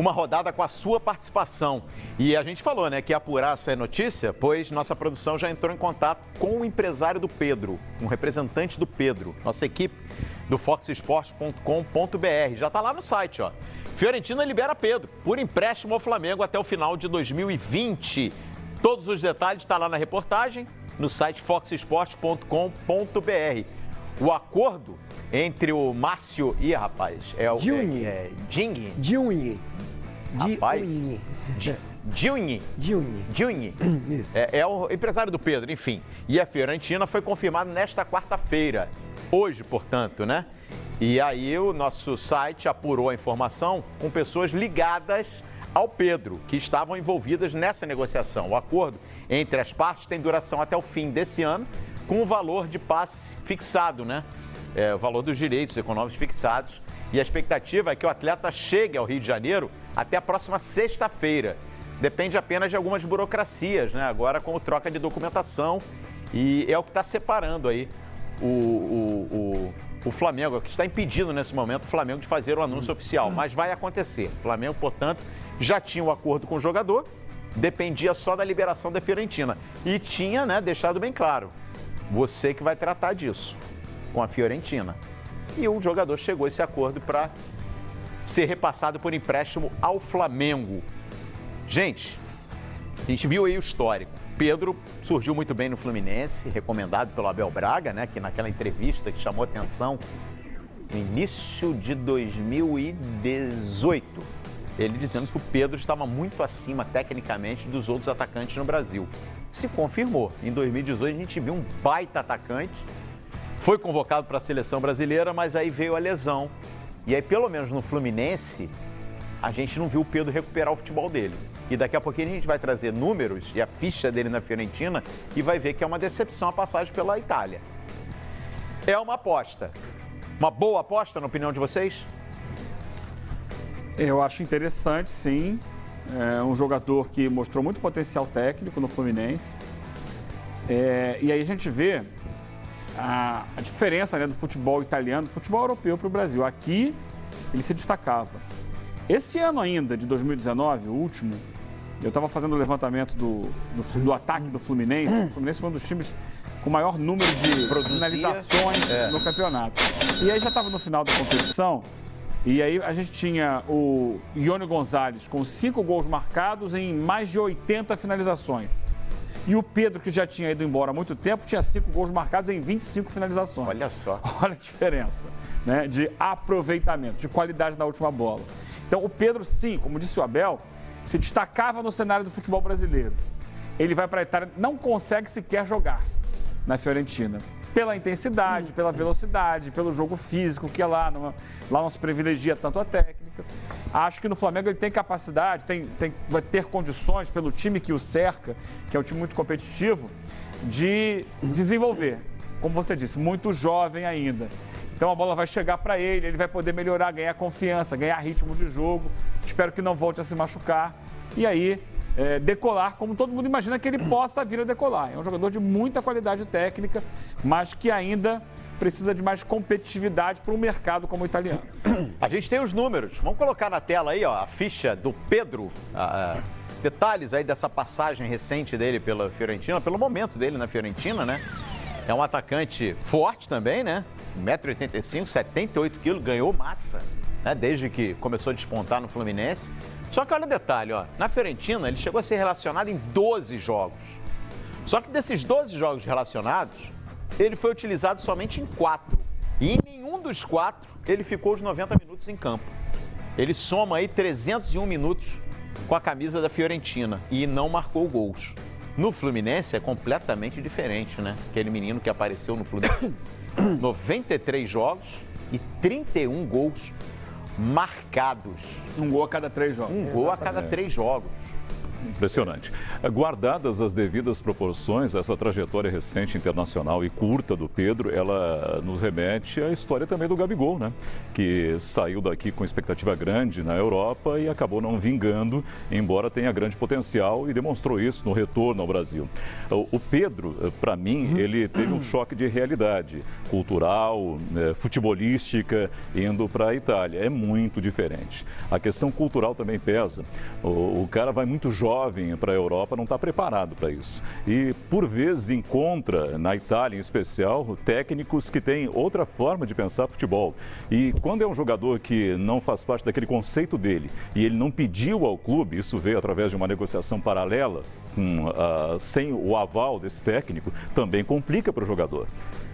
uma rodada com a sua participação. E a gente falou, né, que ia apurar essa notícia, pois nossa produção já entrou em contato com o empresário do Pedro, um representante do Pedro, nossa equipe do foxesports.com.br. Já está lá no site, ó. Fiorentina libera Pedro por empréstimo ao Flamengo até o final de 2020. Todos os detalhes estão lá na reportagem, no site foxesports.com.br. O acordo entre o Márcio e, rapaz, é o... Giunni. Rapaz, Giunni. Isso. É o empresário do Pedro, enfim. E a Fiorentina foi confirmado nesta quarta-feira. Hoje, portanto, né? E aí o nosso site apurou a informação com pessoas ligadas ao Pedro, que estavam envolvidas nessa negociação. O acordo entre as partes tem duração até o fim desse ano, com o valor de passe fixado, né? O valor dos direitos econômicos fixados. E a expectativa é que o atleta chegue ao Rio de Janeiro até a próxima sexta-feira. Depende apenas de algumas burocracias, né? Agora com troca de documentação. E é o que está separando aí o Flamengo, é o que está impedindo nesse momento o Flamengo de fazer o anúncio oficial. Mas vai acontecer. O Flamengo, portanto, já tinha um acordo com o jogador, dependia só da liberação da Fiorentina. E tinha, né, deixado bem claro, você que vai tratar disso com a Fiorentina. E o jogador chegou a esse acordo para ser repassado por empréstimo ao Flamengo. Gente, a gente viu aí o histórico. Pedro surgiu muito bem no Fluminense, recomendado pelo Abel Braga, né? Que naquela entrevista que chamou atenção no início de 2018, ele dizendo que o Pedro estava muito acima tecnicamente dos outros atacantes no Brasil. Se confirmou. Em 2018 a gente viu um baita atacante, foi convocado para a seleção brasileira, mas aí veio a lesão. E aí, pelo menos no Fluminense, a gente não viu o Pedro recuperar o futebol dele. E daqui a pouquinho a gente vai trazer números e a ficha dele na Fiorentina e vai ver que é uma decepção a passagem pela Itália. É uma aposta. Uma boa aposta, na opinião de vocês? Eu acho interessante, sim. É um jogador que mostrou muito potencial técnico no Fluminense. E aí a gente vê a diferença, né, do futebol italiano, do futebol europeu para o Brasil. Aqui ele se destacava. Esse ano ainda, de 2019, o último, eu estava fazendo o levantamento do ataque do Fluminense. O Fluminense foi um dos times com maior número de finalizações no campeonato. E aí já estava no final da competição, e aí a gente tinha o Ione Gonzalez com 5 gols marcados em mais de 80 finalizações. E o Pedro, que já tinha ido embora há muito tempo, tinha 5 gols marcados em 25 finalizações. Olha só. Olha a diferença, né, de aproveitamento, de qualidade na última bola. Então, o Pedro, sim, como disse o Abel, se destacava no cenário do futebol brasileiro. Ele vai para a Itália, não consegue sequer jogar na Fiorentina. Pela intensidade, pela velocidade, pelo jogo físico, que é lá não se privilegia tanto a técnica. Acho que no Flamengo ele tem capacidade, vai ter condições pelo time que o cerca, que é um time muito competitivo, de desenvolver. Como você disse, muito jovem ainda. Então a bola vai chegar para ele, ele vai poder melhorar, ganhar confiança, ganhar ritmo de jogo. Espero que não volte a se machucar. E aí, decolar, como todo mundo imagina que ele possa vir a decolar. É um jogador de muita qualidade técnica, mas que ainda precisa de mais competitividade para um mercado como o italiano. A gente tem os números. Vamos colocar na tela aí, ó, a ficha do Pedro. Detalhes aí dessa passagem recente dele pela Fiorentina, pelo momento dele na Fiorentina, né? É um atacante forte também, né? 1,85 m, 78 kg, ganhou massa, né? Desde que começou a despontar no Fluminense. Só que olha o detalhe, ó, na Fiorentina ele chegou a ser relacionado em 12 jogos. Só que desses 12 jogos relacionados, ele foi utilizado somente em 4. E em nenhum dos 4 ele ficou os 90 minutos em campo. Ele soma aí 301 minutos com a camisa da Fiorentina e não marcou gols. No Fluminense é completamente diferente, né? Aquele menino que apareceu no Fluminense. 93 jogos e 31 gols marcados. Um gol a cada 3 jogos. Um gol a cada 3 jogos. Impressionante. Guardadas as devidas proporções, essa trajetória recente, internacional e curta do Pedro, ela nos remete à história também do Gabigol, né? Que saiu daqui com expectativa grande na Europa e acabou não vingando, embora tenha grande potencial e demonstrou isso no retorno ao Brasil. O Pedro, para mim, ele teve um choque de realidade cultural, futebolística, indo para a Itália. É muito diferente. A questão cultural também pesa. O cara vai muito jovem para a Europa, não está preparado para isso. E, por vezes, encontra, na Itália em especial, técnicos que têm outra forma de pensar futebol. E quando é um jogador que não faz parte daquele conceito dele e ele não pediu ao clube, isso veio através de uma negociação paralela, sem o aval desse técnico, também complica para o jogador.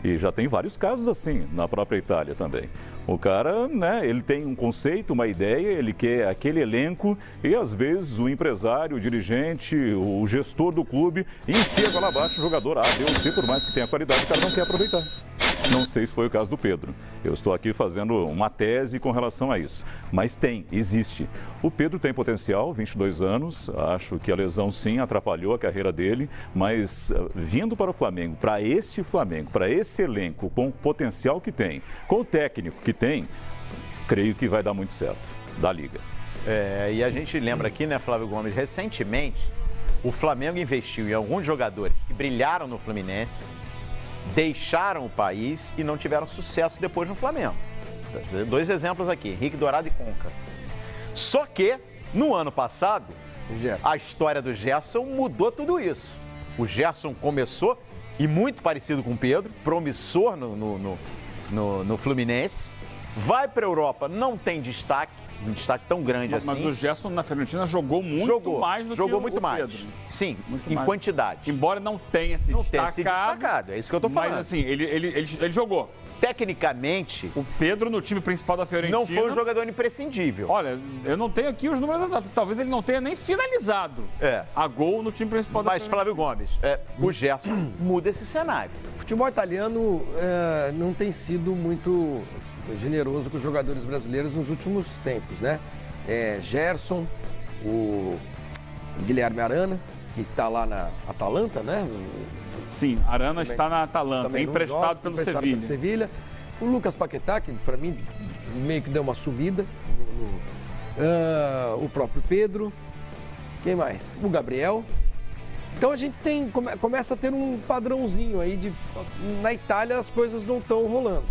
E já tem vários casos assim na própria Itália também. O cara, né, ele tem um conceito, uma ideia, ele quer aquele elenco e às vezes o empresário, o dirigente, o gestor do clube enfia lá abaixo o jogador A, B ou C, por mais que tenha qualidade, o cara não quer aproveitar. Não sei se foi o caso do Pedro. Eu estou aqui fazendo uma tese com relação a isso. Mas existe. O Pedro tem potencial, 22 anos, acho que a lesão sim atrapalhou a carreira dele, mas vindo para o Flamengo, para esse elenco, com o potencial que tem, com o técnico que tem, creio que vai dar muito certo, da Liga. E a gente lembra aqui, né, Flávio Gomes, recentemente o Flamengo investiu em alguns jogadores que brilharam no Fluminense, deixaram o país e não tiveram sucesso depois no Flamengo. 2 exemplos aqui, Henrique Dourado e Conca. Só que, no ano passado, a história do Gerson mudou tudo isso. O Gerson começou, e muito parecido com o Pedro, promissor no Fluminense, vai para a Europa, não tem destaque, um destaque tão grande assim. Mas o Gerson na Fiorentina jogou muito mais do que o Pedro. Sim, muito em mais. Quantidade. Embora não tenha se destacado. É isso que eu tô falando. Mas assim, ele jogou. Tecnicamente, o Pedro no time principal da Fiorentina não foi um jogador imprescindível. Olha, eu não tenho aqui os números exatos. Talvez ele não tenha nem finalizado a gol no time principal da Fiorentina. Mas, Flávio Gomes, o Gerson muda esse cenário. O futebol italiano não tem sido muito generoso com os jogadores brasileiros nos últimos tempos, né? Gerson, o Guilherme Arana, que está lá na Atalanta, né? Sim, Arana está na Atalanta, emprestado pelo Sevilha. O Lucas Paquetá, que para mim meio que deu uma subida. O próprio Pedro. Quem mais? O Gabriel. Então a gente começa a ter um padrãozinho aí na Itália as coisas não estão rolando.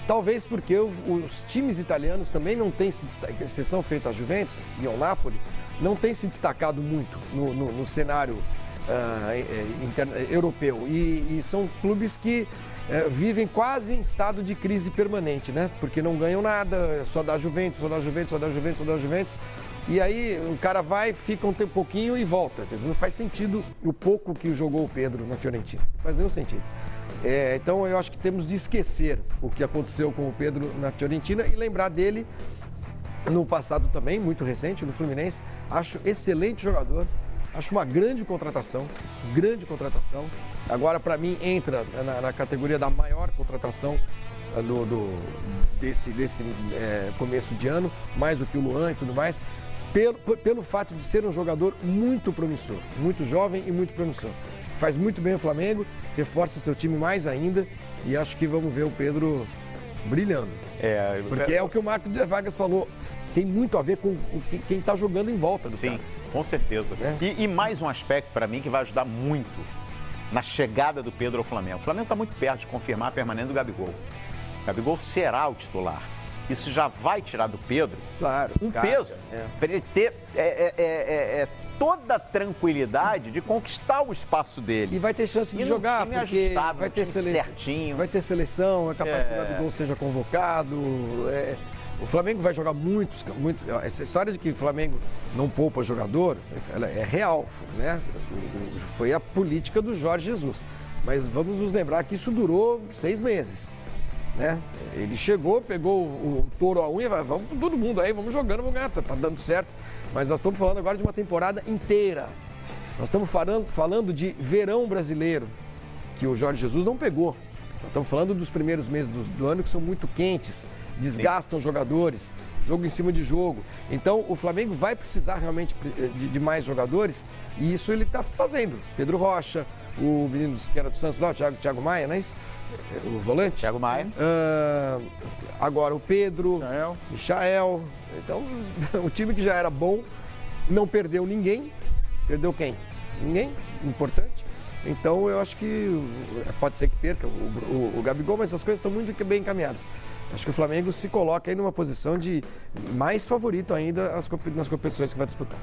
Talvez porque os times italianos também não têm se destacado, exceção feita a Juventus e ao Napoli, não têm se destacado muito no cenário europeu. E são clubes que vivem quase em estado de crise permanente, né? Porque não ganham nada, só dá Juventus. E aí o cara vai, fica um pouquinho e volta. Quer dizer, não faz sentido o pouco que jogou o Pedro na Fiorentina. Não faz nenhum sentido. Então eu acho que temos de esquecer o que aconteceu com o Pedro na Fiorentina e lembrar dele no passado também, muito recente, no Fluminense. Acho excelente jogador. Acho uma grande contratação. Agora, para mim, entra na categoria da maior contratação desse começo de ano, mais do que o Luan e tudo mais, pelo fato de ser um jogador muito promissor, muito jovem e muito promissor. Faz muito bem o Flamengo, reforça seu time mais ainda e acho que vamos ver o Pedro brilhando. Porque é o que o Marco Vargas falou, tem muito a ver com quem está jogando em volta do cara. Com certeza. E mais um aspecto para mim que vai ajudar muito na chegada do Pedro ao Flamengo. O Flamengo está muito perto de confirmar a permanência do Gabigol. O Gabigol será o titular. Isso já vai tirar do Pedro peso para ele ter toda a tranquilidade de conquistar o espaço dele. E vai ter chance de jogar, porque vai ter certinho. Vai ter seleção, é capaz que o Gabigol seja convocado. O Flamengo vai jogar muitos. Essa história de que o Flamengo não poupa jogador, ela é real, né? Foi a política do Jorge Jesus. Mas vamos nos lembrar que isso durou 6 meses, né? Ele chegou, pegou o touro à unha e vai, vamos todo mundo aí, vamos jogando, vamos ganhar, tá dando certo. Mas nós estamos falando agora de uma temporada inteira. Nós estamos falando de verão brasileiro, que o Jorge Jesus não pegou. Nós estamos falando dos primeiros meses do ano que são muito quentes, desgastam os jogadores, jogo em cima de jogo. Então, o Flamengo vai precisar realmente de mais jogadores e isso ele está fazendo. Pedro Rocha, o menino que era do Santos lá, o Thiago Maia, não é isso? O volante? Thiago Maia. Agora o Pedro, Michael. Então, o time que já era bom não perdeu ninguém. Perdeu quem? Ninguém importante. Então, eu acho que pode ser que perca o Gabigol, mas as coisas estão muito bem encaminhadas. Acho que o Flamengo se coloca aí numa posição de mais favorito ainda nas competições que vai disputar.